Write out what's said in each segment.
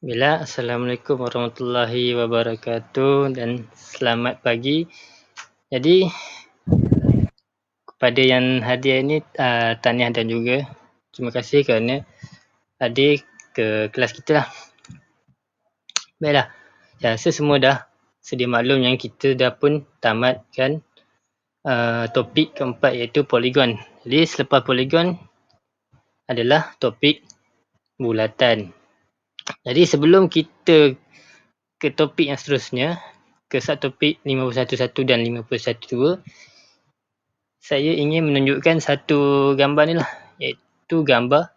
Assalamualaikum warahmatullahi wabarakatuh dan selamat pagi. Jadi kepada yang hadir ini, tahniah dan juga terima kasih kerana hadir ke kelas kita lah. Baiklah, saya rasa semua dah sedia maklum yang kita dah pun tamatkan topik keempat iaitu poligon. Jadi selepas poligon adalah topik bulatan. Jadi sebelum kita ke topik yang seterusnya, ke subtopik 51.1 dan 51.2, saya ingin menunjukkan satu gambar ni lah, iaitu gambar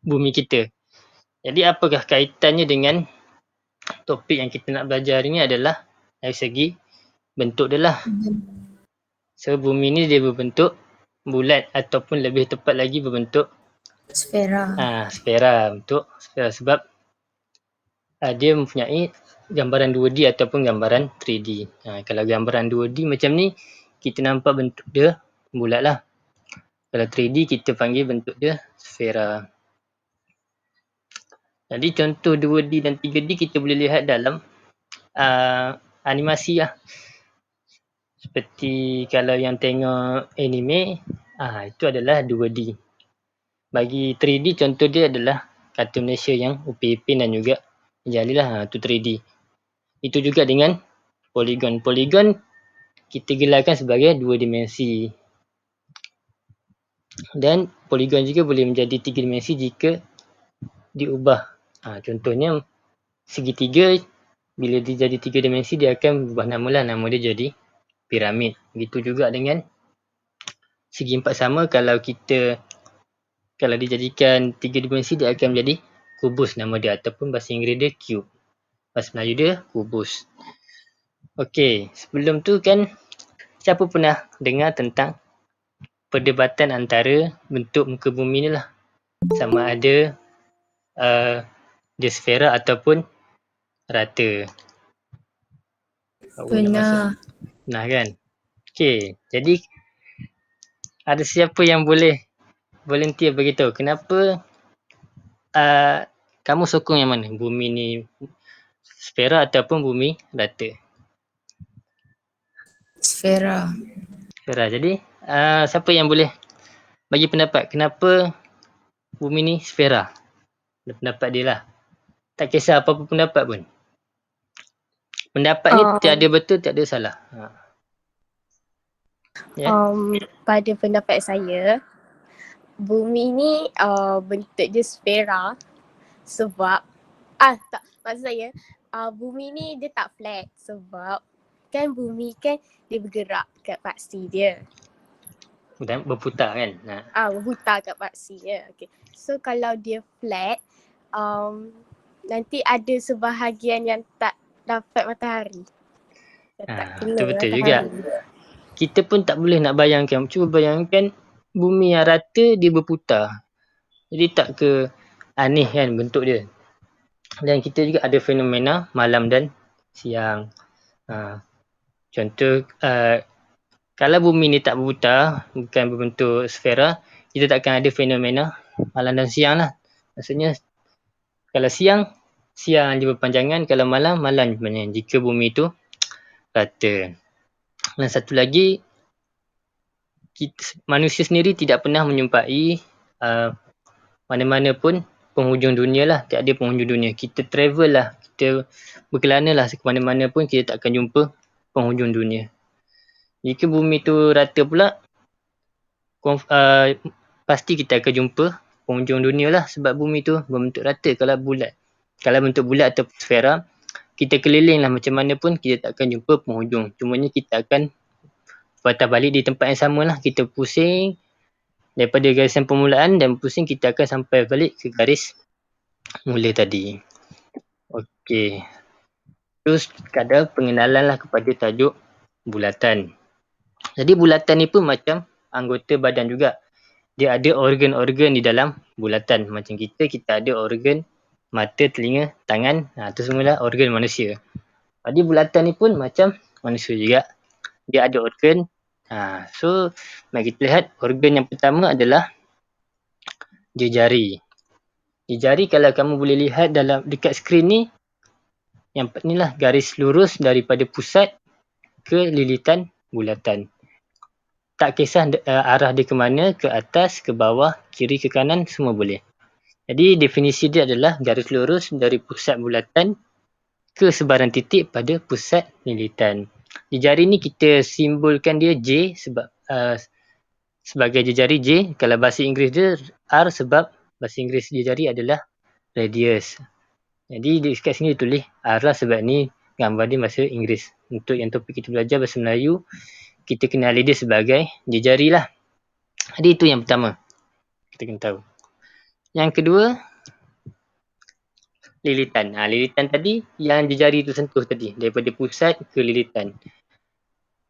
bumi kita. Jadi apakah kaitannya dengan topik yang kita nak belajar ni adalah dari segi bentuk dia lah. So bumi ni dia berbentuk bulat ataupun lebih tepat lagi berbentuk Sfera. Sfera, bentuk sfera sebab dia mempunyai gambaran 2D ataupun gambaran 3D. Kalau gambaran 2D macam ni, kita nampak bentuk dia bulat lah. Kalau 3D kita panggil bentuk dia sfera. Jadi contoh 2D dan 3D kita boleh lihat dalam animasi lah. Seperti kalau yang tengok anime, itu adalah 2D. Bagi 3D contoh dia adalah kartun Malaysia yang Upin Ipin dan juga Jali lah, itu 3D. Itu juga dengan poligon. Poligon kita gelarkan sebagai 2 dimensi. Dan poligon juga boleh menjadi 3 dimensi jika diubah. Contohnya segitiga, bila dia jadi 3 dimensi dia akan berubah nama lah. Nama dia jadi piramid. Begitu juga dengan segi empat sama, kalau dijadikan 3 dimensi dia akan menjadi kubus nama dia, ataupun bahasa Inggeris dia cube. Bahasa Melayu dia kubus. Okey, sebelum tu kan siapa pernah dengar tentang perdebatan antara bentuk muka bumi ni lah, sama ada dia sfera ataupun rata. Pernah. Pernah kan? Okey, jadi ada siapa yang boleh volunteer beritahu kenapa kamu sokong yang mana? Bumi ni sfera ataupun bumi rata? Sfera. Sfera. Jadi siapa yang boleh bagi pendapat kenapa bumi ni sfera? Pendapat dia lah. Tak kisah apa-apa pendapat pun. Pendapat ni tiada betul, tiada salah. Pada pendapat saya, bumi ni bentuk dia sfera sebab maksud saya bumi ni dia tak flat sebab kan bumi kan dia bergerak kat paksi dia. Dan berputar kan? Berputar kat paksi dia. Okay. So kalau dia flat, nanti ada sebahagian yang tak dapat matahari. Betul juga. Kita pun tak boleh nak bayangkan. Cuba bayangkan bumi yang rata dia berputar. Jadi tak ke aneh kan bentuk dia. Dan kita juga ada fenomena malam dan siang. Contoh kalau bumi ni tak berputar, bukan berbentuk sfera, kita takkan ada fenomena malam dan siang lah. Maksudnya kalau siang je berpanjangan, kalau malam je berpanjangan. Jika bumi tu rata. Dan satu lagi, manusia sendiri tidak pernah menjumpai mana-mana pun penghujung dunia lah. Tiada penghujung dunia. Kita travel lah, kita berkelana lah ke mana-mana pun kita tak akan jumpa penghujung dunia. Jika bumi tu rata pula, pasti kita akan jumpa penghujung dunia lah, sebab bumi tu berbentuk rata. Kalau bentuk bulat atau sfera, kita keliling lah macam mana pun kita tak akan jumpa penghujung. Cumanya kita akan patah balik di tempat yang sama lah. Kita pusing daripada garisan permulaan dan pusing kita akan sampai balik ke garis mula tadi. Okey. Terus sekadar pengenalan lah kepada tajuk bulatan. Jadi bulatan ni pun macam anggota badan juga. Dia ada organ-organ di dalam bulatan. Macam kita ada organ mata, telinga, tangan. Itu semualah organ manusia. Jadi bulatan ni pun macam manusia juga. Dia ada organ. So mari kita lihat organ yang pertama adalah jari. Jari kalau kamu boleh lihat dalam dekat skrin ni, yang ni lah garis lurus daripada pusat ke lilitan bulatan. Tak kisah arah dia ke mana, ke atas, ke bawah, kiri ke kanan, semua boleh. Jadi definisi dia adalah garis lurus dari pusat bulatan ke sebaran titik pada pusat lilitan. Jejari ni kita simbolkan dia J sebab sebagai jejari J. Kalau bahasa Inggeris dia R sebab bahasa Inggeris jejari adalah radius. Jadi dekat sini tulis R lah sebab ni gambar dia bahasa Inggeris. Untuk yang topik kita belajar bahasa Melayu, kita kenali dia sebagai jejari lah. Jadi itu yang pertama kita kena tahu. Yang kedua, lilitan. Lilitan tadi yang jejari tu sentuh tadi, daripada pusat ke lilitan.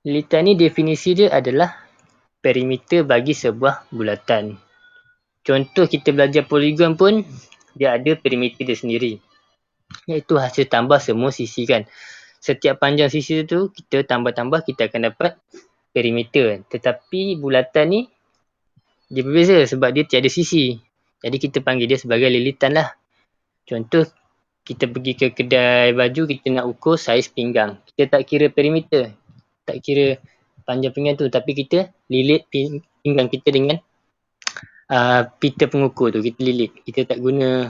Lilitan ni definisi dia adalah perimeter bagi sebuah bulatan. Contoh kita belajar poligon pun dia ada perimeter dia sendiri, iaitu hasil tambah semua sisi kan. Setiap panjang sisi tu kita tambah-tambah kita akan dapat perimeter. Tetapi bulatan ni dia berbeza sebab dia tiada sisi. Jadi kita panggil dia sebagai lilitan lah. Contoh kita pergi ke kedai baju, kita nak ukur saiz pinggang. Kita tak kira perimeter, tak kira panjang pinggang tu, tapi kita lilit pinggang kita dengan pita pengukur tu, kita lilit. Kita tak guna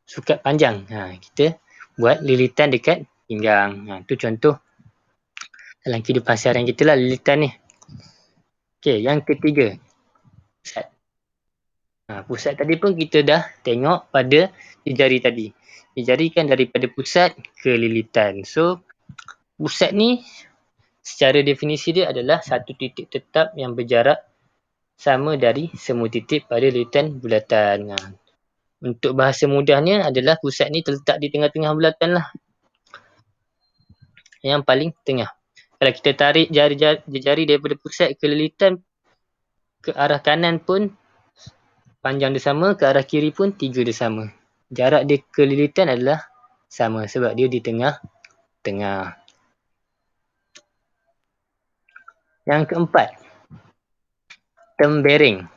sukat panjang. Kita buat lilitan dekat pinggang. Tu contoh dalam kehidupan seharian kita lah lilitan ni. Okey, yang ketiga, pusat. Pusat tadi pun kita dah tengok pada jejari tadi. Jejari kan daripada pusat ke lilitan. So, pusat ni secara definisi dia adalah satu titik tetap yang berjarak sama dari semua titik pada lilitan bulatan. Untuk bahasa mudahnya adalah pusat ni terletak di tengah-tengah bulatan lah. Yang paling tengah. Kalau kita tarik jari daripada pusat ke lilitan, ke arah kanan pun panjang dia sama, ke arah kiri pun 3 dia sama. Jarak dia ke lilitan adalah sama sebab dia di tengah-tengah. Yang keempat, tempering.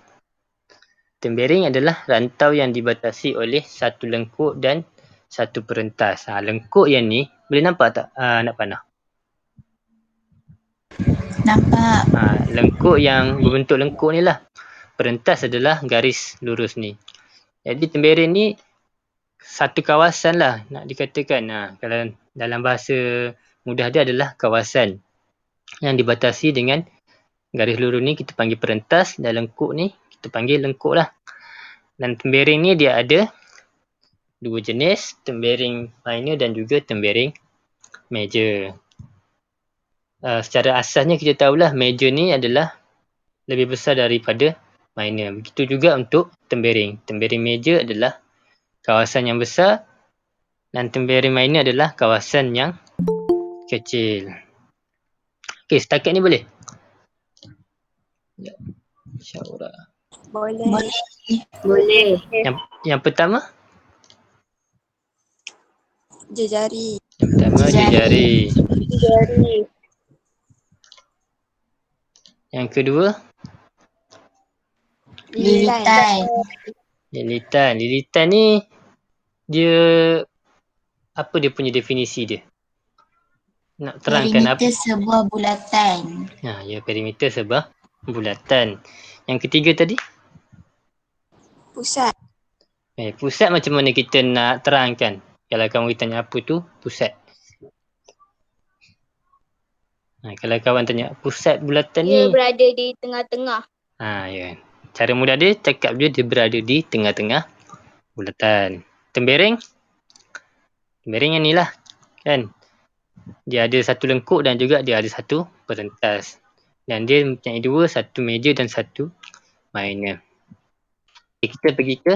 Tempering adalah rantau yang dibatasi oleh satu lengkuk dan satu perentas. Lengkuk yang ni boleh nampak tak nak panah? Nampak. Lengkuk yang berbentuk lengkuk ni lah. Perentas adalah garis lurus ni. Jadi tempering ni satu kawasan lah nak dikatakan. Kalau dalam bahasa mudah dia adalah kawasan yang dibatasi dengan garis lurus ni kita panggil perentas, dan lengkuk ni kita panggil lengkuk lah. Dan tempering ni dia ada dua jenis, tempering minor dan juga tempering major. Secara asasnya kita tahulah major ni adalah lebih besar daripada minor. Begitu juga untuk tempering. Tempering major adalah kawasan yang besar dan tempering minor adalah kawasan yang kecil. Okey, setakat ni boleh? Ya, insyaAllah. Boleh. Yang pertama? Jejari. Yang pertama jejari. Yang kedua? Lilitan. Lilitan ni dia apa dia punya definisi dia? Nak terangkan Perimeter sebuah bulatan. Ya, perimeter sebuah bulatan. Yang ketiga tadi? Pusat. Pusat macam mana kita nak terangkan? Kalau kamu tanya apa tu pusat? Kalau kawan tanya pusat bulatan ni, Dia berada di tengah-tengah. Ya. Cara mudah dia cakap dia berada di tengah-tengah bulatan. Tempering? Tempering yang ni lah. Kan? Dia ada satu lengkuk dan juga dia ada satu perentas. Dan dia mempunyai dua, satu major dan satu minor. Kita pergi ke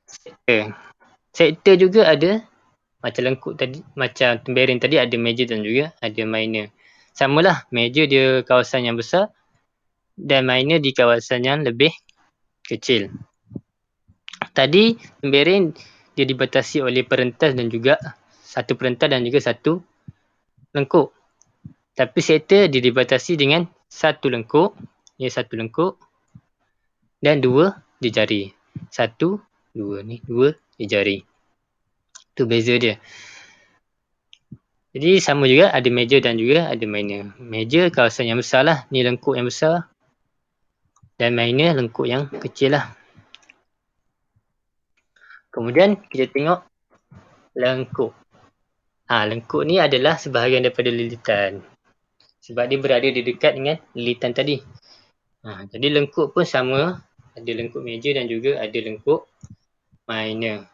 sektor. Sektor juga ada macam lengkuk tadi, macam tempering tadi ada major dan juga ada minor. Samalah, major dia kawasan yang besar dan minor di kawasan yang lebih kecil. Tadi tempering dia dibatasi oleh perentas dan juga satu perentas dan juga satu lengkuk. Tapi sektor dia dibatasi dengan satu lengkuk, dan dua jejari. Satu, dua ni, dua di jari. Itu beza dia. Jadi sama juga ada major dan juga ada minor. Major kawasan yang besar lah, ni lengkuk yang besar. Dan minor lengkuk yang kecil lah. Kemudian kita tengok lengkuk. Lengkuk ni adalah sebahagian daripada lilitan. Sebab dia berada di dekat dengan lilitan tadi. Jadi lengkuk pun sama. Ada lengkuk major dan juga ada lengkuk minor.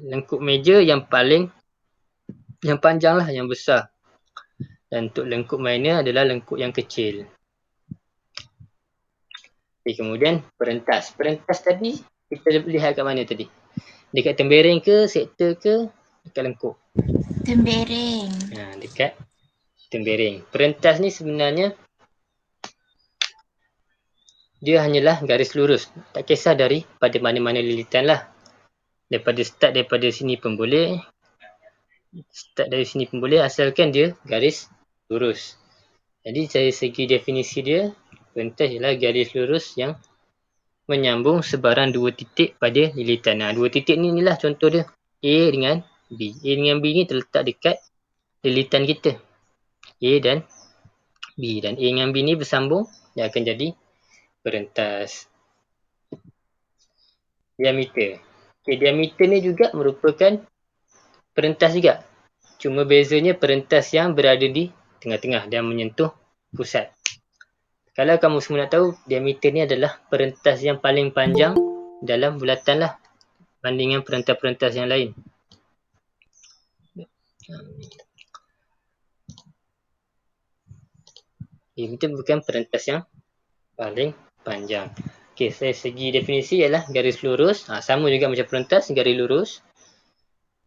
Lengkuk major yang panjang lah, yang besar. Dan untuk lengkuk minor adalah lengkuk yang kecil. Okay, kemudian perentas. Perentas tadi kita lihat kat mana tadi? Dekat tembereng ke, sektor ke, dekat lengkuk? Tembereng. Dekat tembereng. Perentas ni sebenarnya dia hanyalah garis lurus. Tak kisah daripada mana-mana lilitan lah. Daripada sini pun boleh. Start dari sini pun boleh, asalkan dia garis lurus. Jadi dari segi definisi dia, perentas ialah garis lurus yang menyambung sebarang dua titik pada lilitan. Dua titik ni inilah contoh dia. A dengan B. A dengan B ni terletak dekat lilitan kita. A dan B. Dan A dengan B ni bersambung, dia akan jadi perentas. Diameter. Okay, diameter ni juga merupakan perentas juga. Cuma bezanya perentas yang berada di tengah-tengah dan menyentuh pusat. Kalau kamu semua nak tahu, diameter ni adalah perentas yang paling panjang dalam bulatan lah, bandingkan perentas-perentas yang lain. Diameter bukan perentas yang paling panjang. Okey, dari segi definisi ialah garis lurus. Sama juga macam perentas, garis lurus.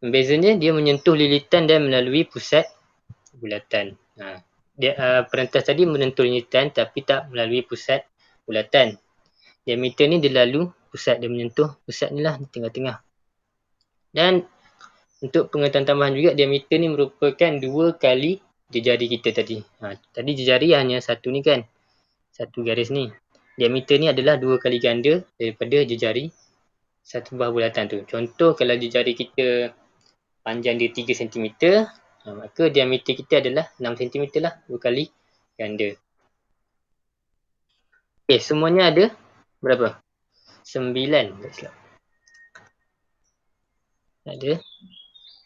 Bezanya dia menyentuh lilitan dan melalui pusat bulatan. Perentas tadi menyentuh lilitan tapi tak melalui pusat bulatan. Diameter ni dia lalu pusat, dia menyentuh pusat ni lah di tengah-tengah. Dan untuk pengetahuan tambahan juga, diameter ni merupakan 2 kali jejari kita tadi. Tadi jejari hanya satu ni kan, satu garis ni. Diameter ni adalah 2 kali ganda daripada jejari satu buah bulatan tu. Contoh kalau jejari kita panjang dia 3 cm, maka diameter kita adalah 6 cm lah, 2 kali ganda. Okay, semuanya ada berapa? 9. Tak silap. Ada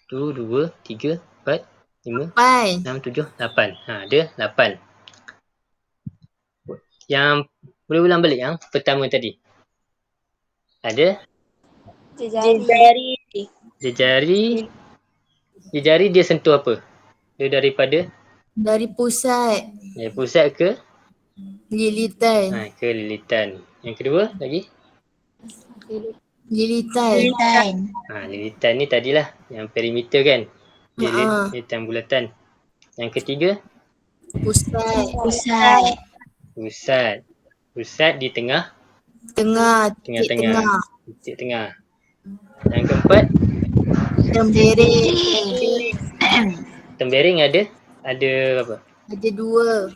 1, 2, 3, 4, 5, 6, 7, 8. Ada 8. Yang boleh ulang balik yang pertama tadi. Ada Jejari. Jejari dia sentuh apa? Dia daripada? Dari pusat. Dari pusat ke? Lilitan. Ke lilitan. Yang kedua lagi? Lilitan. Lilitan ni tadilah yang perimeter kan? Lilitan bulatan. Yang ketiga? Pusat. Pusat di tengah? Tengah-tengah. Titik tengah. Yang keempat? Tembereng ada apa? Ada 2.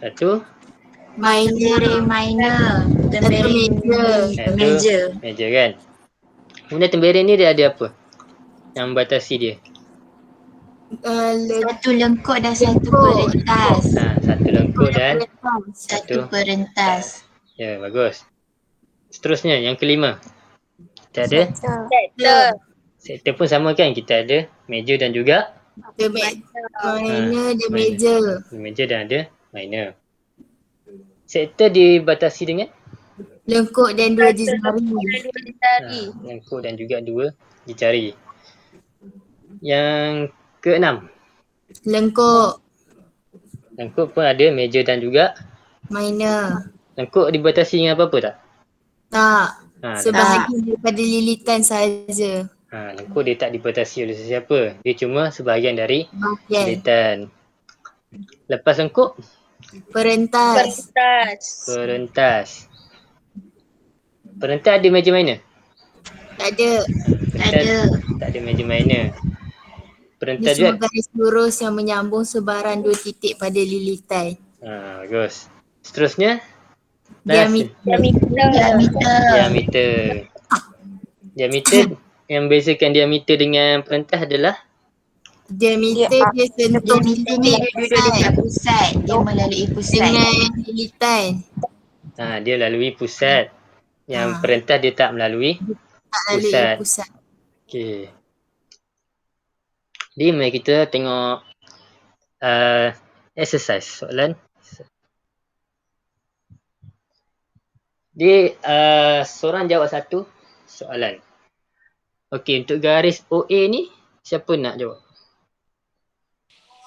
Satu? Minor. Tembereng major. Major kan? Kemudian tembereng ni dia ada apa yang membatasi dia? Satu lengkuk dan satu perentas. Satu lengkuk dan satu perentas. Ya, bagus. Seterusnya yang kelima. Kita ada sektor pun sama kan? Kita ada major dan juga minor dan major. Major dan ada minor. Sektor dibatasi dengan lengkuk dan 2 jejari. Lengkuk dan juga 2 jejari. Yang keenam. Lengkuk Pun ada major dan juga minor. Lengkuk dibatasi dengan apa-apa tak? Tak. Sebahagian daripada lilitan sahaja. Lengkuk dia tak dibatasi oleh sesiapa. Dia cuma sebahagian dari lilitan. Lepas lengkuk? Perentas. Perentas ada major minor? Tak ada. Tak ada major minor. Perentas dia cuma garis lurus yang menyambung sebarang 2 titik pada lilitan. Bagus. Seterusnya? Diameter. Diameter yang bezakan diameter dengan perentas adalah Diameter dia sentuh Diameter dia duduk dekat pusat. Dia melalui pusat. dengan lilitan. dia lalui pusat. Yang perentas dia tak melalui Tak lalui pusat. pusat. Okey. Jadi mari kita tengok exercise soalan. Dia seorang jawab satu soalan. Okey, untuk garis OA ni siapa nak jawab?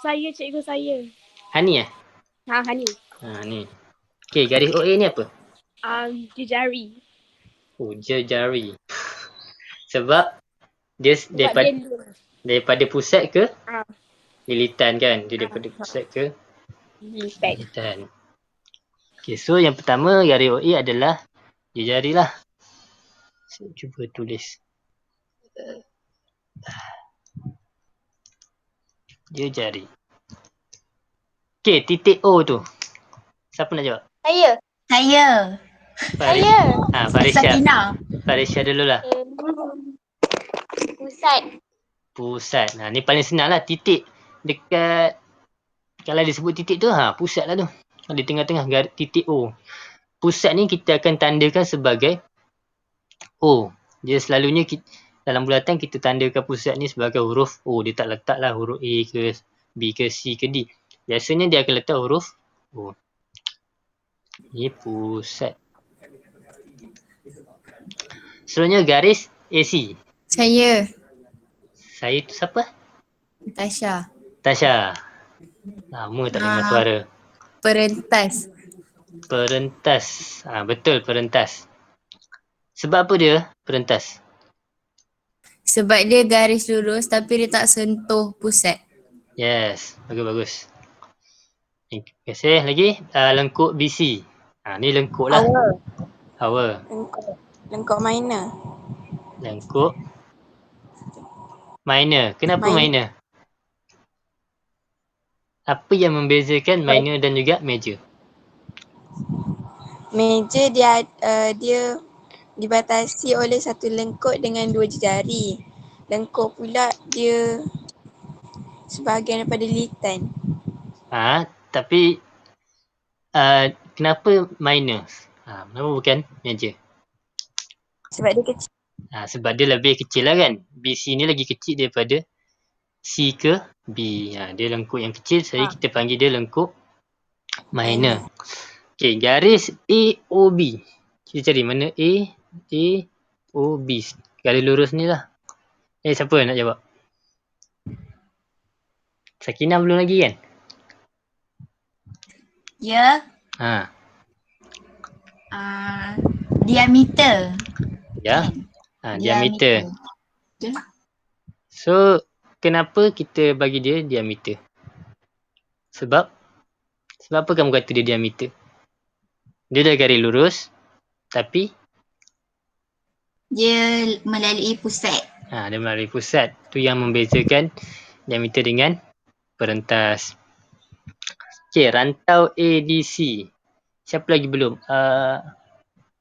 Saya, cikgu saya. Hani eh? Hani. Ni. Okey, garis OA ni apa? Jejari. Oh, jejari. Sebab dia Sebab dia lurus. daripada pusat ke Ah. lilitan kan? Dia daripada pusat ke Lilitan. lilitan. Okey, so yang pertama garis OA adalah jejari lah. Saya cuba tulis. Jejari. Okey, titik O tu. Siapa nak jawab? Saya. Farisha. Sakinah. Farisha dululah. Pusat. Ni paling senang lah. Titik dekat, kalau disebut titik tu, pusat lah tu. Di tengah-tengah titik O. Pusat ni kita akan tandakan sebagai O. Dia selalunya dalam bulatan kita tandakan pusat ni sebagai huruf O. Dia tak letak lah huruf A ke B ke C ke D. Biasanya dia akan letak huruf O. Ni pusat. Selanjutnya garis AC. Saya. Saya tu siapa? Tasha. Tasha. Lama tak dengar suara. Perentas. Perentas. Betul, perentas. Sebab apa dia perentas? Sebab dia garis lurus tapi dia tak sentuh pusat. Yes, bagus-bagus. Terima kasih. Lagi lengkuk BC. Ni lengkuk lah. Hour. Lengkok minor. Lengkuk minor. Kenapa minor? Apa yang membezakan minor dan juga major? Meja dia dibatasi oleh satu lengkuk dengan dua jari. Lengkuk pula dia sebahagian daripada lilitan. Tapi kenapa minor? Kenapa bukan major? Sebab dia kecil. Sebab dia lebih kecil lah kan. BC ni lagi kecil daripada C ke B. Dia lengkuk yang kecil, jadi kita panggil dia lengkuk minor. Okey, garis AOB. Kita cari mana AOB. Garis lurus ni lah. Siapa nak jawab? Sakinah belum lagi kan? Ya. Diameter. Ya. Diameter. So, kenapa kita bagi dia diameter? Sebab apa kamu kata dia diameter? Dia dah garis lurus, tapi dia melalui pusat. Dia melalui pusat. Tu yang membezakan diameter dengan perentas. Okey, rantau ADC. Siapa lagi belum?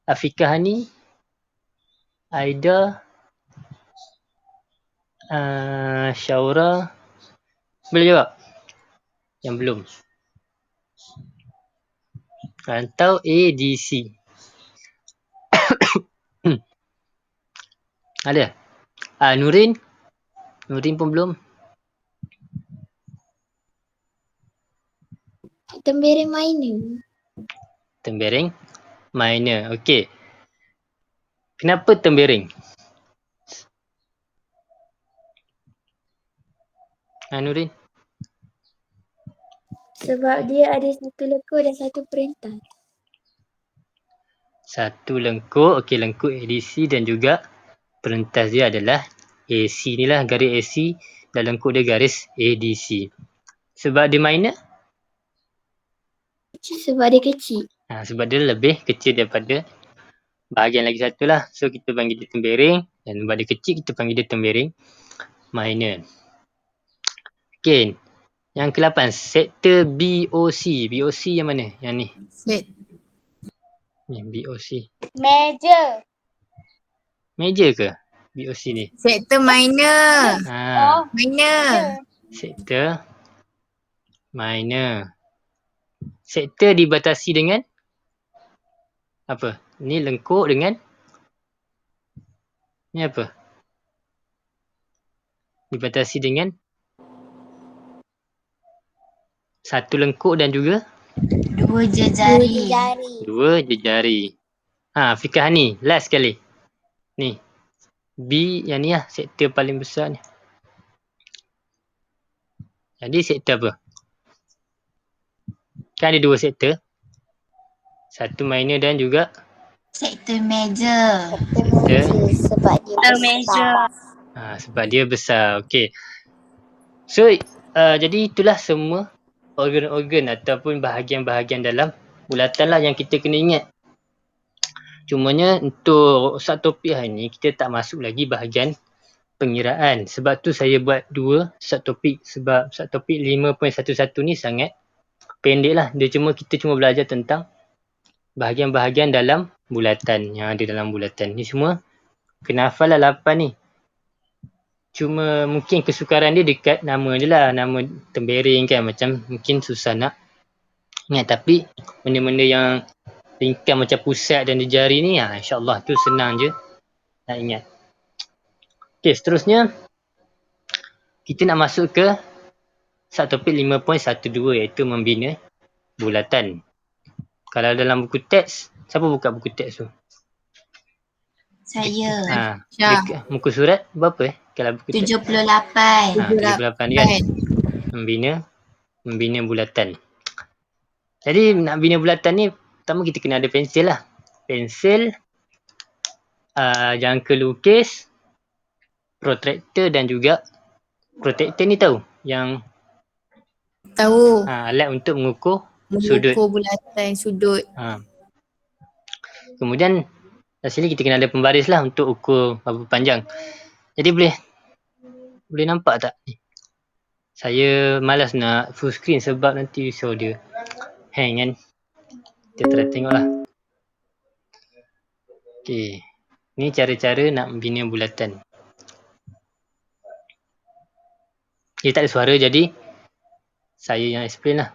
Afiqah ni, Aida, Syaura. Boleh jawab? Yang belum. Rantau ADC. Ada? Nurin? Nurin pun belum. Tembereng minor. Tembereng minor. Okey. Kenapa tembereng? Nurin? Sebab dia ada satu lengkuk dan satu perentas. Satu lengkuk. Okey, lengkuk ADC dan juga perentas dia adalah AC ni lah. Garis AC dan lengkuk dia garis ADC. Sebab dia minor? Sebab dia kecil. Sebab dia lebih kecil daripada bahagian lagi satu lah. So, kita panggil dia tembereng. Dan sebab dia kecil, kita panggil dia tembereng minor. Okey. Yang ke-8. Sektor BOC. BOC yang mana? Yang ni. Ni BOC. Meja. Meja ke? BOC ni? Sektor minor. Ha, Minor. sektor minor. Sektor dibatasi dengan apa? Ni lengkuk dengan ni apa? Dibatasi dengan satu lengkuk dan juga 2 jari. dua jari. Ha, Fikah ni last sekali. Ni. B yang ni lah sektor paling besar ni. Jadi sektor apa? Kan ada 2 sektor. Satu minor dan juga Sektor major. sektor Sebab dia besar. sebab dia besar. Okey. So jadi itulah semua organ-organ ataupun bahagian-bahagian dalam bulatan lah yang kita kena ingat. Cumanya untuk subtopik hari ni kita tak masuk lagi bahagian pengiraan. Sebab tu saya buat 2 subtopik. Sebab subtopik 5.11 ni sangat pendek lah. Kita cuma belajar tentang bahagian-bahagian dalam bulatan yang ada dalam bulatan. Ni semua kena hafal lah 8 ni. Cuma mungkin kesukaran dia dekat nama je lah. Nama tembereng kan, macam mungkin susah nak ingat. Tapi benda-benda yang ringkas macam pusat dan jari ni, insyaAllah tu senang je nak ingat. Okay, seterusnya kita nak masuk ke subtopik 5.12 iaitu membina bulatan. Kalau dalam buku teks, siapa buka buku teks tu? Saya. Dekat muka surat berapa kalau buku teks? 78. 78 kan? Membina bulatan. Jadi nak bina bulatan ni, pertama kita kena ada pensel lah. Pensel, jangka lukis, protractor dan juga protractor ni tahu? Yang Tahu. alat untuk mengukur sudut. Mengukur bulatan sudut. Kemudian kat sini kita kena ada pembaris lah untuk ukur berapa panjang. Jadi boleh nampak tak? Saya malas nak full screen sebab nanti risau dia hang kan. Kita try tengok lah. Okay. Ni cara-cara nak membina bulatan. Dia tak ada suara jadi saya yang explain lah.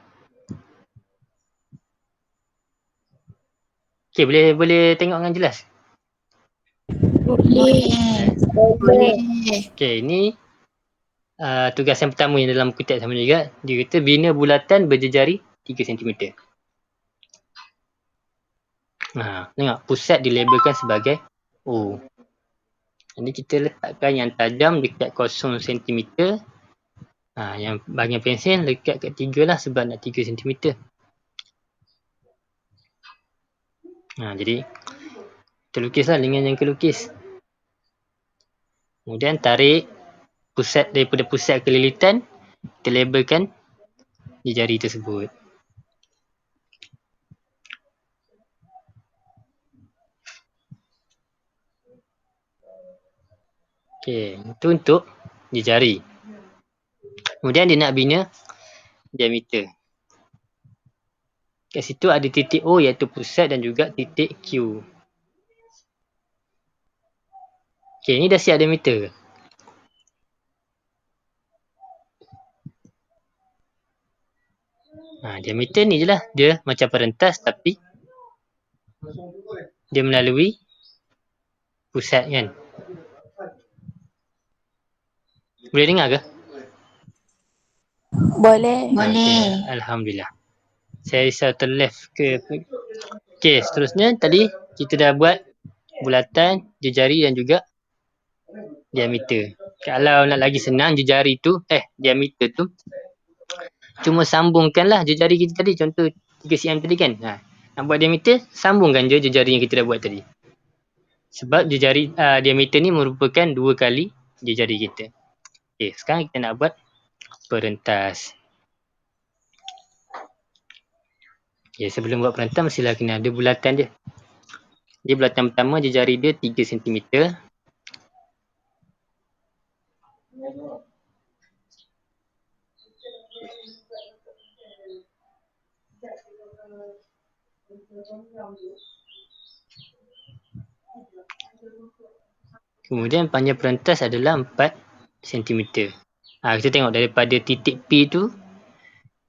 Okay, boleh tengok dengan jelas? Boleh. Okay, ni tugas yang pertama yang dalam buku teks sama juga. Dia kata bina bulatan berjejari 3 cm. Tengok pusat dilabelkan sebagai O. Jadi kita letakkan yang tajam dekat 0 cm. Yang bahagian pensel dekat kat 3 lah sebab nak 3 cm. Jadi kita lukislah dengan jangka lukis. Kemudian tarik pusat daripada pusat ke lilitan, kita labelkan di jari tersebut. Okey, itu untuk di jari. Kemudian dia nak bina diameter. Kat situ ada titik O iaitu pusat dan juga titik Q. Okey, ni dah siap diameter ke? Diameter ni je lah. Dia macam perentas tapi dia melalui pusat kan. Boleh dengar ke? Boleh. Boleh. Okay. Alhamdulillah. Saya risau terleft ke. Okey, seterusnya tadi kita dah buat bulatan, jejari dan juga diameter. Kalau nak lagi senang jejari tu, diameter tu cuma sambungkanlah jejari kita tadi. Contoh 3 cm tadi kan. Nak buat diameter, sambungkan je jejari yang kita dah buat tadi. Sebab jejari diameter ni merupakan 2 kali jejari kita. Okey, sekarang kita nak buat perentas. Okay, sebelum buat perentas mestilah kena ada bulatan dia. Dia bulatan pertama jejari dia 3 cm. Kemudian panjang perentas adalah 4 cm. Kita tengok daripada titik P tu,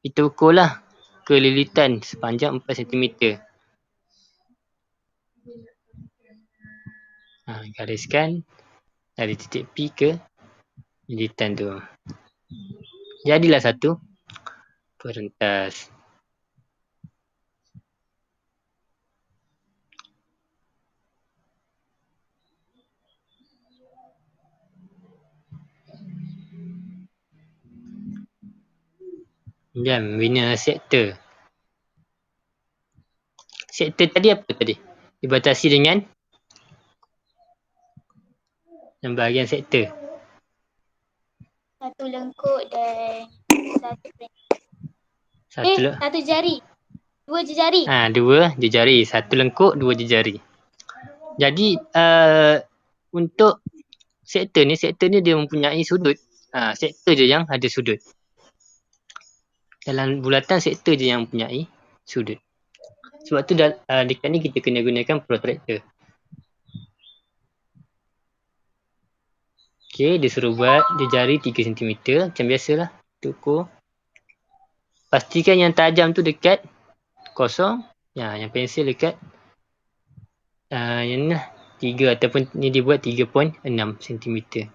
kita ukurlah kelilitan sepanjang 4 cm. Gariskan dari titik P ke lilitan tu. Jadilah satu perentas. Kemudian membina sektor. Sektor tadi apa tadi? Dibatasi dengan bahagian sektor. Satu lengkuk dan satu Satu satu jari. Dua jari. Dua jari. Satu lengkuk, dua jari. Jadi untuk sektor ni dia mempunyai sudut. Sektor je yang ada sudut. Dalam bulatan sektor je yang mempunyai sudut. Sebab tu dekat ni kita kena gunakan protractor. Okey, dia suruh buat jari 3 cm macam biasalah. Ukur. Pastikan yang tajam tu dekat kosong. Yang pensel dekat yang ni lah 3 ataupun ni dia buat 3.6 cm.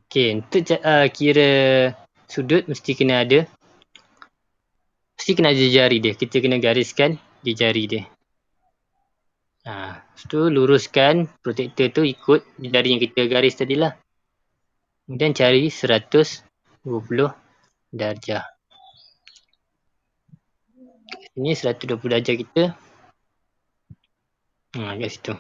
Okey, untuk kira sudut mesti kena ada jari dia. Kita kena gariskan di jari dia. Lepas tu luruskan protractor tu ikut jari yang kita garis tadilah. Kemudian cari 120 darjah. Ini 120 darjah kita. Kat situ.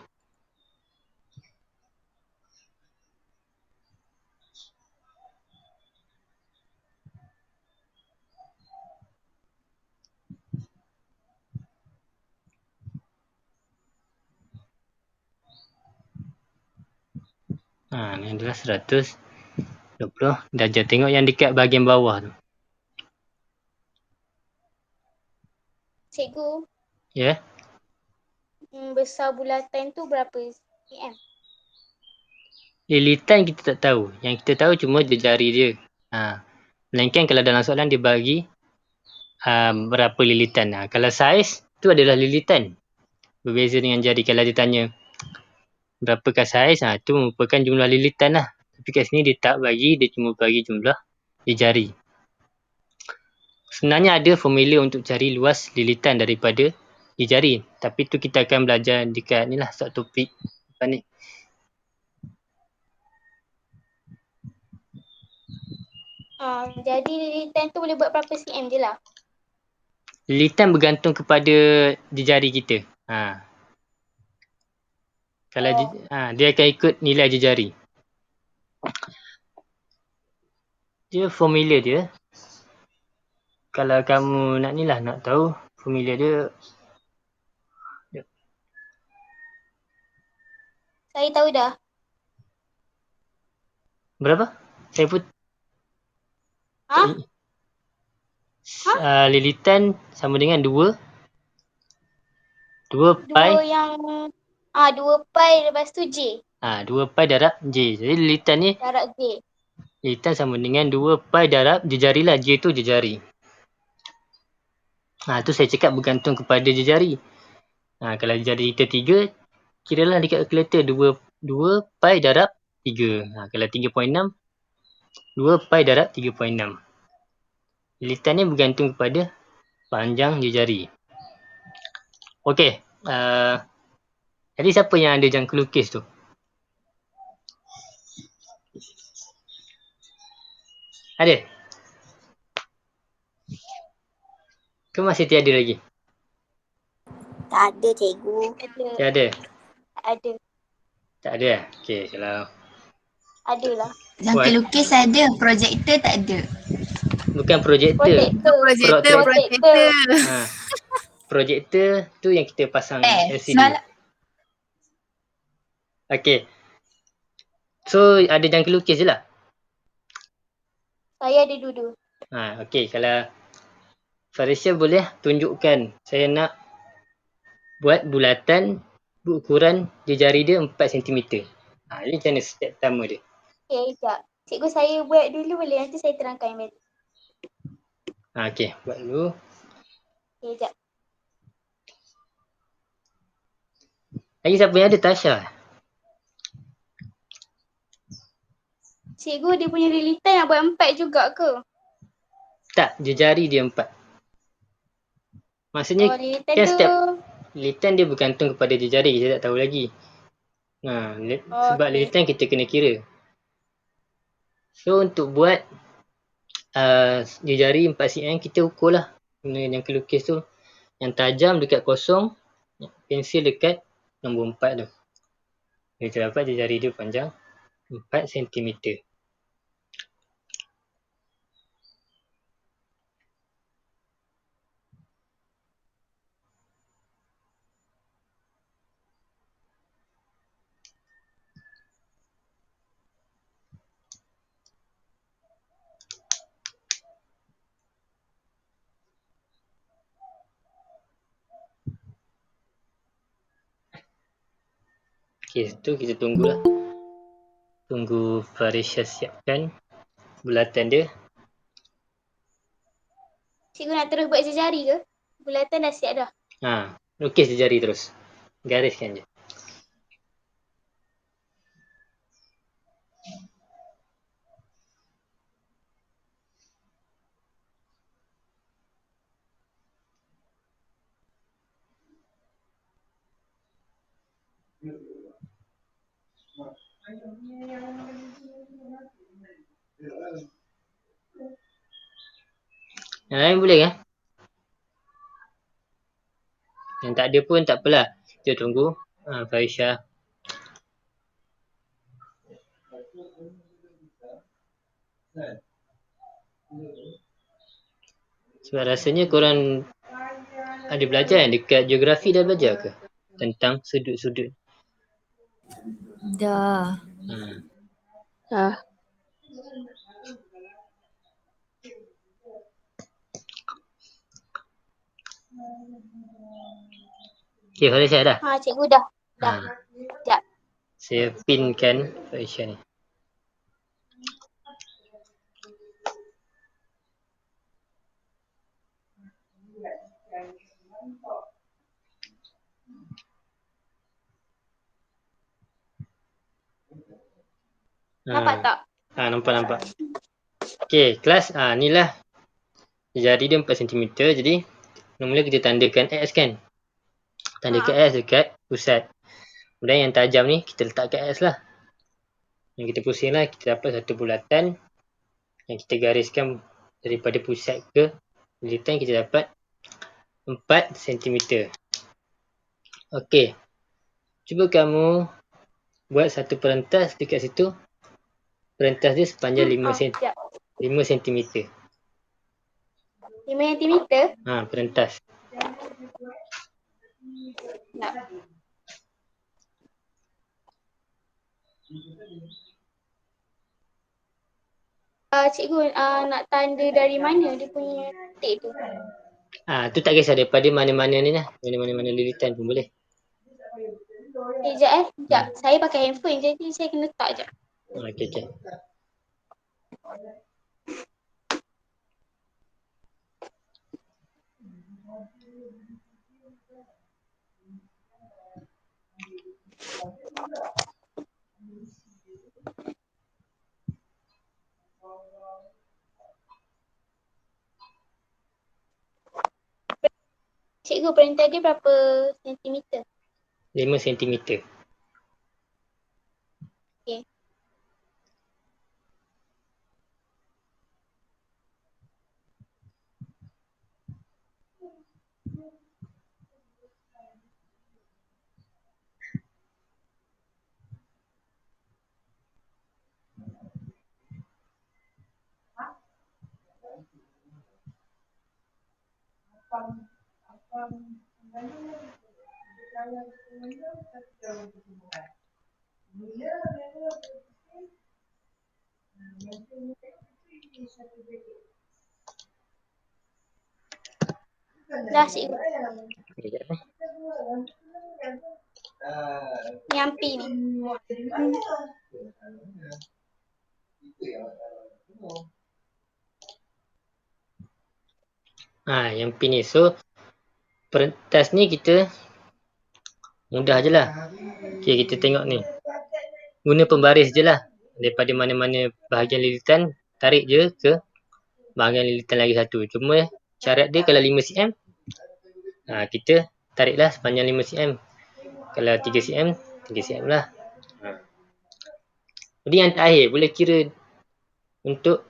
Ni adalah 120 darjah. Tengok yang dekat bahagian bawah tu. Cikgu. Ya. Besar bulatan tu berapa cm? Lilitan kita tak tahu. Yang kita tahu cuma jari dia. Melainkan kalau dalam soalan dia bagi berapa lilitan. Kalau saiz tu adalah lilitan. Berbeza dengan jari. Kalau dia tanya berapakah saiz, tu merupakan jumlah lilitan lah. Tapi kat sini dia tak bagi, dia cuma bagi jumlah di jari. Sebenarnya ada formula untuk cari luas lilitan daripada di jari. Tapi tu kita akan belajar dekat ni lah, satu topik depan ni. Jadi lilitan tu boleh buat berapa cm je lah? Lilitan bergantung kepada di jari kita. Kalau dia akan ikut nilai jari. Dia formula dia. Kalau kamu nak tahu formula dia. Saya tahu dah. Berapa? Saya pun. Lilitan sama dengan 2 pi. 2 pi lepas tu J. 2 pi darab J. Jadi lilitan ni darab J. Lilitan sama dengan 2 pi darab jejari lah. J tu jejari. Tu saya cakap bergantung kepada jejari. Kalau jari kita 3, kiralah dekat kalkulator 2 pi darab 3. Kalau 3.6, 2 pi darab 3.6. Lilitan ni bergantung kepada panjang jejari. Okey. Jadi siapa yang ada jangka lukis tu? Ada? Ke masih tiada lagi? Tak ada, cikgu. Tiada? Ada. Tak ada? Okey, kalau Adalah. Jangka lukis ada, projektor tak ada. bukan projektor. Projektor. Projektor tu yang kita pasang LCD. Okay. So ada jangka lukis je lah. Saya ada dua-dua. Okay, kalau Farisha boleh tunjukkan, saya nak buat bulatan berukuran jari dia 4 cm. Ini macam mana step pertama dia? Okay, sekejap. Cikgu saya buat dulu boleh? Nanti saya terangkan yang betul. Okay, buat dulu. Okay, sekejap. Lagi siapa yang ada? Tasha? Cikgu dia punya lilitan nak buat 4 juga ke? Tak, jari dia 4. Maksudnya Oh, lilitan kan tu. step lilitan dia bergantung kepada jari, kita tak tahu lagi. Sebab Okay. lilitan kita kena kira. So untuk buat jari 4 cm kita ukur lah. Guna yang kelukis tu. Yang tajam dekat kosong, pensil dekat nombor 4 tu. Kita dapat jari dia panjang 4 cm. Okay, situ kita tunggulah. Tunggu Farisha siapkan bulatan dia. Cikgu nak terus buat jari ke? Bulatan dah siap dah. Lukis jari terus. Gariskan je. Yang lain boleh kan? Yang tak ada pun tak apalah. Kita tunggu Farisha. Sebab rasanya korang ada belajar yang dekat geografi dah belajar ke? Tentang sudut-sudut. Dah. Ah, Okay, Farisha dah? Cikgu dah. Dah. Sekejap. Saya pinkan Farisha ni. Nampak tak? Nampak. Okay, kelas. Ni lah. Jari dia 4 cm. Jadi, mula-mula kita tandakan X kan? Tandakan X dekat pusat. Kemudian yang tajam ni, kita letak kat X lah. Yang kita pusing lah, kita dapat satu bulatan. Yang kita gariskan daripada pusat ke lilitan, kita dapat 4 cm. Okay. Cuba kamu buat satu perentas dekat situ. Perentas dia sepanjang 5 cm. 5 cm. 5 cm? Perentas. Nak. Cikgu nak tanda dari mana dia punya titik tu? Tu tak kisah daripada mana-mana ni lah. Mana-mana lilitan pun boleh. Sekejap. Saya pakai handphone jadi saya kena letak sekejap. Okay. Cikgu, perintah dia berapa sentimeter? 5 cm. Okay. Dah cikgu. Sekejap. Yang P ni. Yang P ni. So, perentas ni kita mudah je lah. Okay, kita tengok ni. Guna pembaris je lah. Daripada mana-mana bahagian lilitan, tarik je ke bahagian lilitan lagi satu. Cuma syarat dia kalau 5 cm, kita tariklah sepanjang 5 cm. Kalau 3 cm, 3 cm lah. Jadi yang terakhir boleh kira untuk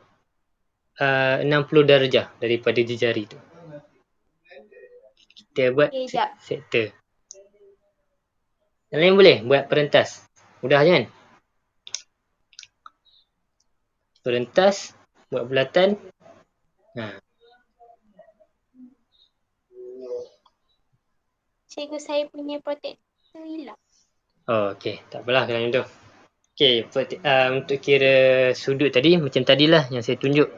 60 darjah daripada jari tu. Kita buat Okay, jap. sektor. Yang lain boleh buat perentas. Mudah je kan? Perentas, buat bulatan. Cikgu, saya punya protektor hilang. Oh, okey. Tak apalah kalau macam tu. Okey, untuk kira sudut tadi, macam tadilah yang saya tunjuk.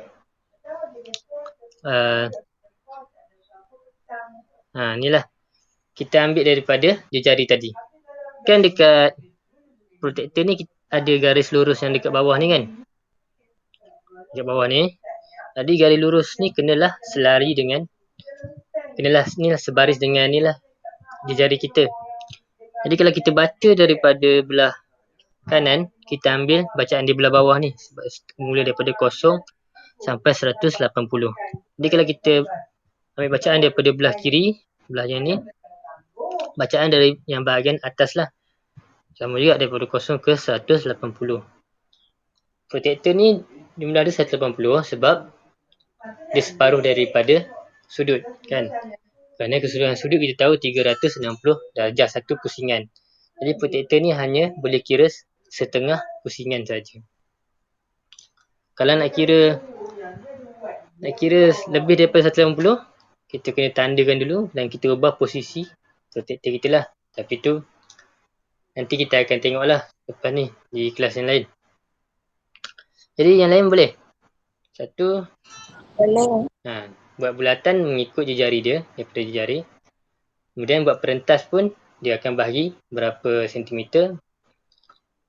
Inilah. Kita ambil daripada jari tadi. Kan dekat protektor ni ada garis lurus yang dekat bawah ni kan? Dekat bawah ni. Jadi garis lurus ni kenalah selari dengan, kenalah ni lah sebaris dengan ni lah jari kita. Jadi kalau kita baca daripada belah kanan, kita ambil bacaan di belah bawah ni. Mula daripada 0 sampai 180. Jadi kalau kita ambil bacaan daripada belah kiri, belah yang ni, bacaan dari yang bahagian atas lah. Sama juga daripada 0 ke 180. Protektor ni jumlah dia 180 sebab dia separuh daripada sudut kan. Kerana keseluruhan sudut kita tahu 360 darjah satu pusingan. Jadi protektor ni hanya boleh kira setengah pusingan saja. Kalau nak kira lebih daripada 180, kita kena tandakan dulu dan kita ubah posisi protektor kita lah. Tapi tu nanti kita akan tengok lah lepas ni di kelas yang lain. Jadi yang lain boleh? Satu. Boleh. Buat bulatan mengikut jari dia, daripada jari. Kemudian buat perentas pun dia akan bahagi berapa sentimeter.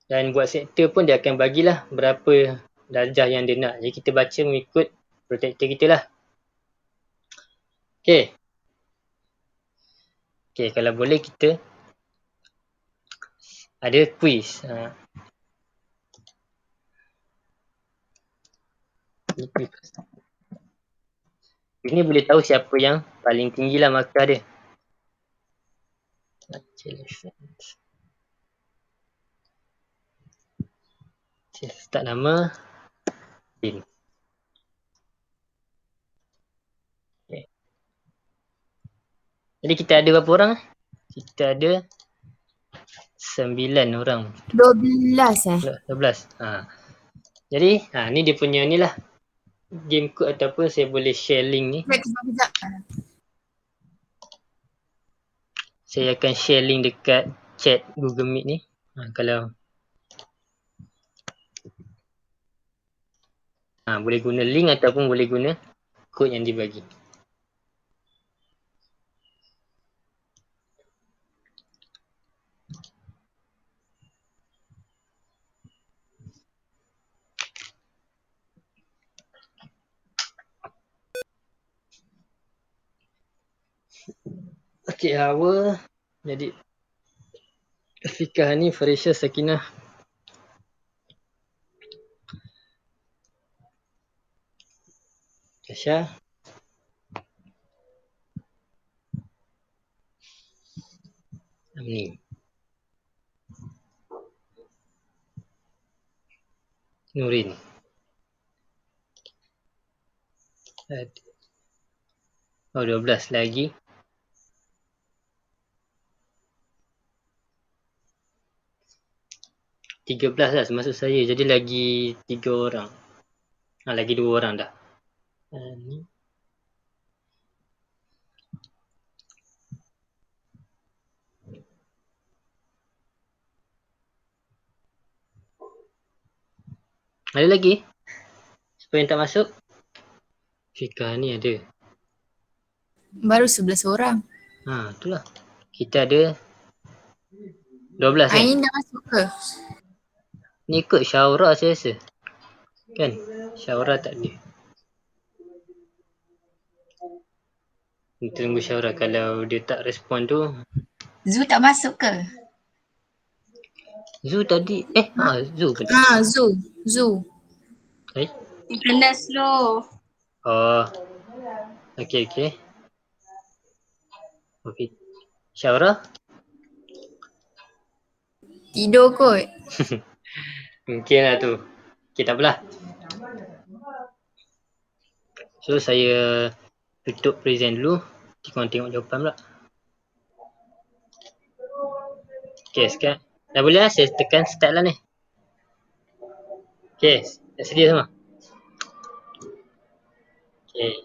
Dan buat sektor pun dia akan bagilah berapa darjah yang dia nak. Jadi kita baca mengikut protektor kita lah. Okey. Okey, kalau boleh kita ada quiz. Ini boleh tahu siapa yang paling tinggi lah markah dia. Start nama. Pin. Okay. Jadi kita ada berapa orang? Kita ada 9 orang. 12 12. Jadi ni dia punya ni lah. Game code ataupun saya boleh share link ni. Saya akan share link dekat chat Google Meet ni. Kalau boleh guna link ataupun boleh guna kod yang dibagi. Okey, Hawa. Jadi Afiqah ni, Farisha, Sakinah. Tasha. Amni. Nurin. 12 lagi. 13 lah termasuk saya. Jadi lagi 3 orang. Lagi 2 orang dah. Ni. Ada lagi? Siapa yang tak masuk? Fika ni ada. Baru 11 orang. Itulah. Kita ada 12 kan? Ain dah masuk ke? Ni ikut Syaura saya rasa. Kan? Syaura tak ada. Kita tunggu Syaura. Kalau dia tak respon tu. Zu tak masuk ke? Zu tadi. Zu ke tak? Zu. Internet slow. Oh. Okey. Okey. Syaura? Tidur kot. Mungkin lah tu. Okay, tak apalah. So, saya tutup present dulu. Korang tengok jawapan pula. Okay, sekarang. Dah boleh lah, saya tekan start lah ni. Okay, dah sedia semua? Okay.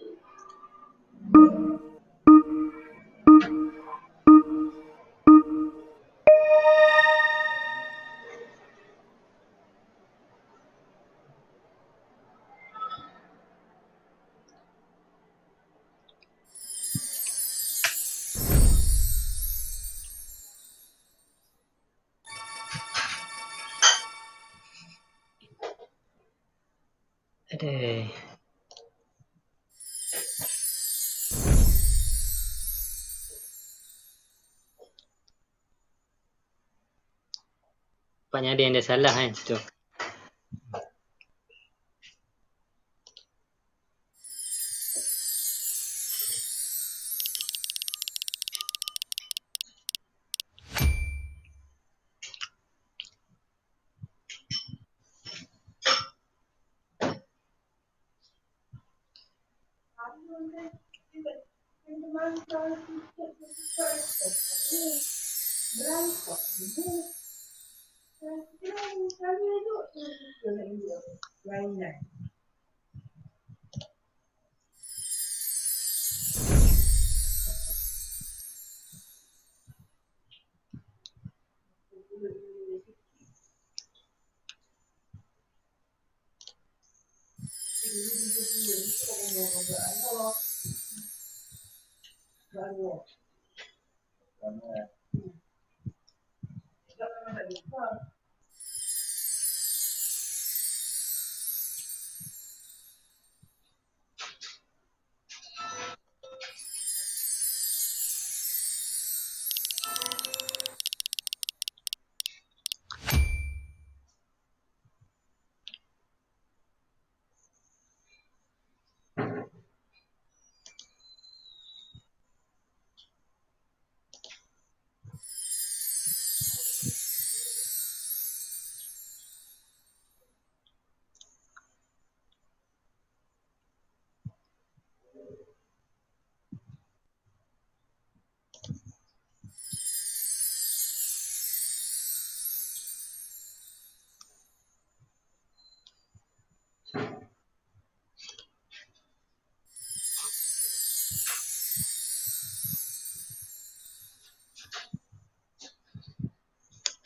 Aduh. Nampaknya ada yang dah salah kan. Tu.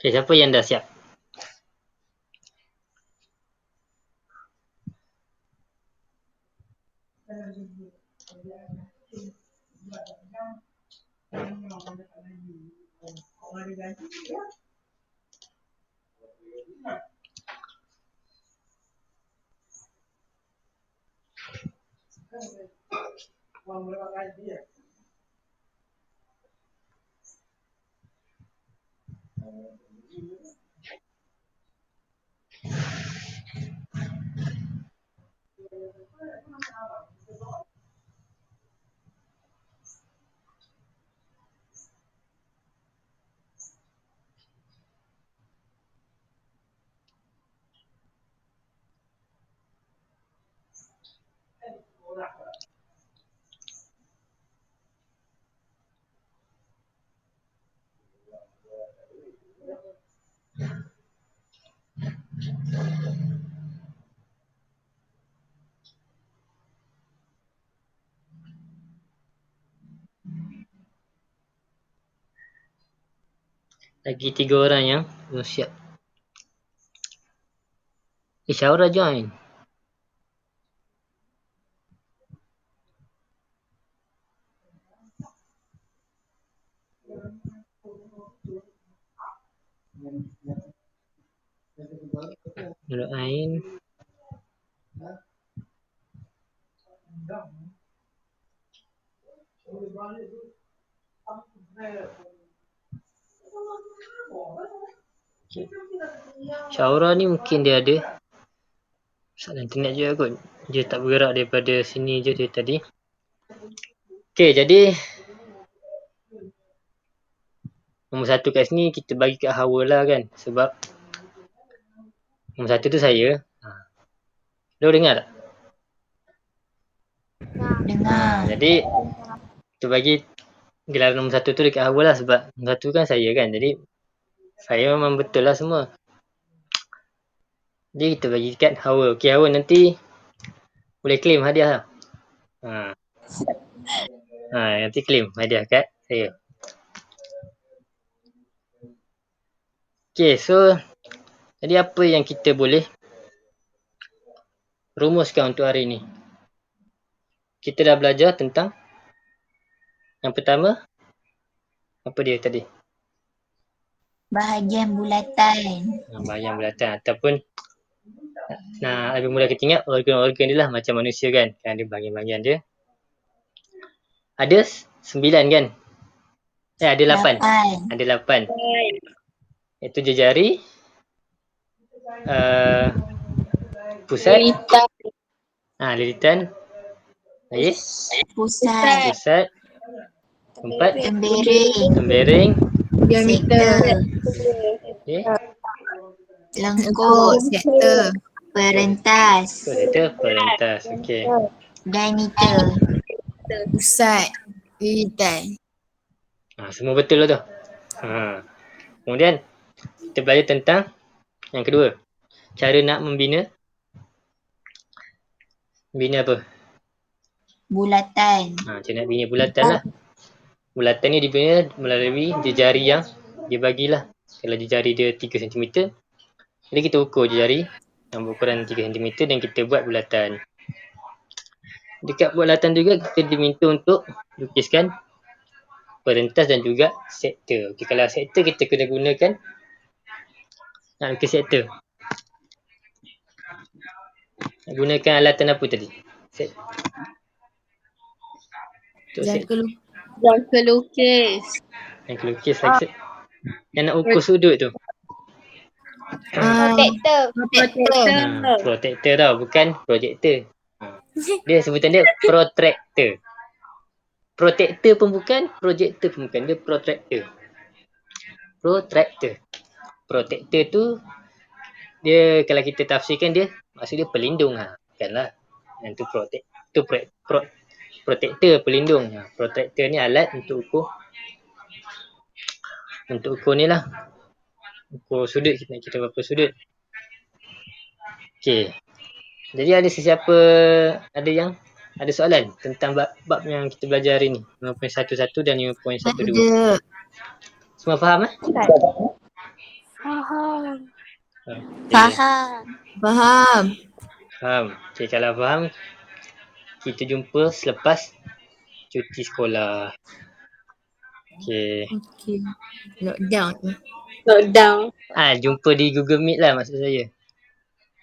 Okay, siapa yang dah siap? Lagi 3 orang yang belum siap. Syaura join. Nurul Ain. Syaura ni mungkin dia ada masalah internet je kot. Dia tak bergerak daripada sini je dia tadi. Okay, jadi nombor 1 kat sini kita bagi kat Hawa lah kan. Sebab nombor 1 tu saya. Lo dengar tak? Dengar. Jadi kita bagi gelaran nombor 1 tu dekat Hawa lah. Sebab nombor 1 kan saya kan. Jadi saya memang betul lah semua. Jadi kita bagi dekat Hawa. Okay Hawa, nanti boleh claim hadiah lah. Nanti claim hadiah kat saya. Okay, so jadi apa yang kita boleh rumuskan untuk hari ni? Kita dah belajar tentang yang pertama, apa dia tadi? Bahagian bulatan. Bahagian bulatan ataupun lebih mudah kita ingat organ-organ dia lah macam manusia kan. Kan ada bahagian-bahagian dia. Ada 9 kan? Ada 8. Ada 8. Iaitu jejari, pusat, lilitan, lagi pusat, tempat, tembering, Diameter. okay. Lengkuk. Sektor. Perentas. Sektor perentas, okay. Diameter. Pusat. Lilitan. Semua betul lah tu. Kemudian kita belajar tentang yang kedua, cara nak membina. Bina apa? Bulatan. Cara nak bina bulatan lah. Bulatan ni dibina melalui jejari yang dia bagilah. Kalau jejari dia 3 cm, jadi kita ukur jejari yang berukuran 3 cm dan kita buat bulatan. Dekat bulatan juga kita diminta untuk lukiskan perentas dan juga sektor. Okay, kalau sektor kita kena gunakan nak lukis sektor. Nak gunakan alatan apa tadi? Jangka lukis. Jangka lukis lagi. Yang nak ukur sudut tu. Protektor tau, bukan projektor. Dia sebutan dia protractor. Protektor pun bukan, projektor pun bukan. Dia protractor. Protektor tu dia kalau kita tafsirkan dia maksud dia pelindung bukanlah. Yang tu protektor pelindung. Protektor ni alat untuk ukur ni lah. Ukur sudut, kita berapa sudut. Okey. Jadi ada sesiapa ada soalan tentang bab yang kita belajar hari ni, 5.11 dan 5.12. Semua faham Faham. Faham. Okey, kalau faham kita jumpa selepas cuti sekolah. Okey. Lockdown. Jumpa di Google Meet lah maksud saya.